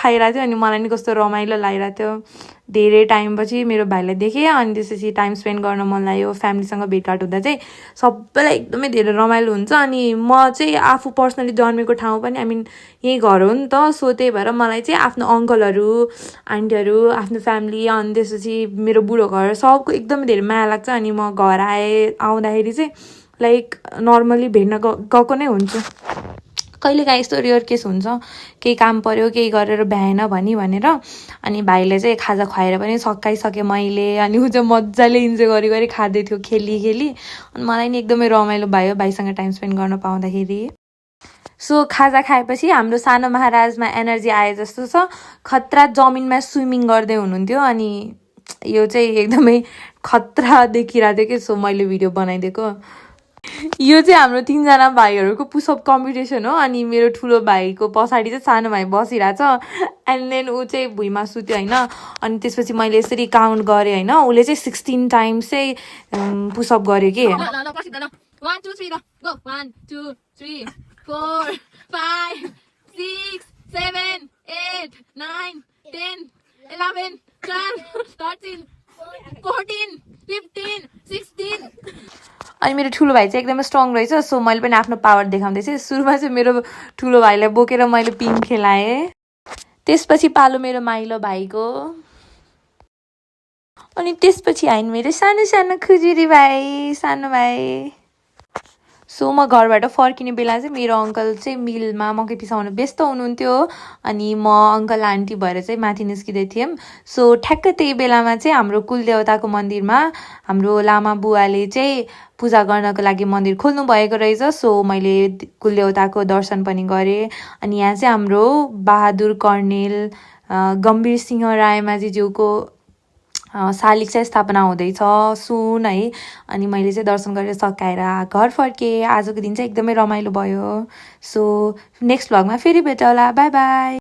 खाइरहेको थियो अनि मलाई नि कस्तो रमाइलो लागिरहेको थियो धेरै टाइमपछि मेरो भाइलाई देखेँ अनि त्यसपछि टाइम स्पेन्ड गर्न मन लाग्यो फ्यामिलीसँग भेटघाट हुँदा चाहिँ सबैलाई एकदमै धेरै रमाइलो हुन्छ अनि म चाहिँ आफू पर्सनली जन्मेको ठाउँ पनि आई मिन यही घर हो नि त सो त्यही भएर मलाई चाहिँ आफ्नो अङ्कलहरू आन्टीहरू आफ्नो फ्यामिली अनि त्यसपछि मेरो बुढो घर सबको एकदमै धेरै माया लाग्छ अनि म घर आउँदाखेरि चाहिँ लाइक नर्मली भेट्न गएको नै हुन्छु कहिलेकाहीँ यस्तो रेयर केस हुन्छ केही काम पर्यो केही गरेर भ्याएन भनेर अनि भाइले चाहिँ खाजा खुवाएर पनि सकाइसकेँ मैले अनि ऊ चाहिँ मजाले इन्जोय गरी खाँदै थियो खेली अनि मलाई नि एकदमै रमाइलो भयो भाइसँग टाइम स्पेन्ड गर्न पाउँदाखेरि सो खाजा खाएपछि हाम्रो सानो महाराजमा एनर्जी आए जस्तो छ खतरा जमिनमा स्विमिङ गर्दै हुनुहुन्थ्यो अनि यो चाहिँ एकदमै खतरा देखिरहेको थियो कि सो मैले भिडियो बनाइदिएको यो चाहिँ हाम्रो 3 जना भाइहरूको पुसअप कम्पिटिसन हो अनि मेरो ठुलो भाइको पछाडि चाहिँ सानो भाइ बसिरहेछ एन्ड देन ऊ चाहिँ भुइँमा सुत्यो होइन अनि त्यसपछि मैले यसरी काउन्ट गरेँ होइन उसले चाहिँ 16 टाइम्स चाहिँ पुसअप गर्यो कि 1 2 3 go 1 2 3 4 5 6 7 8 9 10 11 12 13 14 15 16 अनि मेरो ठुलो भाइ चाहिँ एकदमै स्ट्रङ रहेछ सो मैले पनि आफ्नो पावर देखाउँदैछु सुरुमा चाहिँ मेरो ठुलो भाइलाई बोकेर मैले पिङ खेलाएँ त्यसपछि पालो मेरो माइलो भाइको अनि त्यसपछि आइन मेरो सानो सानो खुजुरी भाइ सानो भाइ सो म घरबाट फर्किने बेला चाहिँ मेरो अङ्कल चाहिँ मिलमा मकै पिसाउन व्यस्त हुनुहुन्थ्यो अनि म अङ्कल आन्टी भएर चाहिँ माथि निस्किँदै थियौँ सो ठ्याक्क त्यही बेलामा चाहिँ हाम्रो कुलदेवताको मन्दिरमा हाम्रो लामा बुवाले चाहिँ पूजा गर्नको लागि मन्दिर खोल्नु भएको रहेछ सो मैले कुलदेवताको दर्शन पनि गरेँ अनि यहाँ चाहिँ हाम्रो बहादुर कर्णेल गम्भीर सिंह रायमाझीज्यूको शालिग चाहिँ स्थापना हुँदैछ सुन है अनि मैले चाहिँ दर्शन गरेर सकाएर घर फर्केँ आजको दिन चाहिँ एकदमै रमाइलो भयो सो नेक्स्ट भ्लगमा फेरि भेटौँला बाई बाई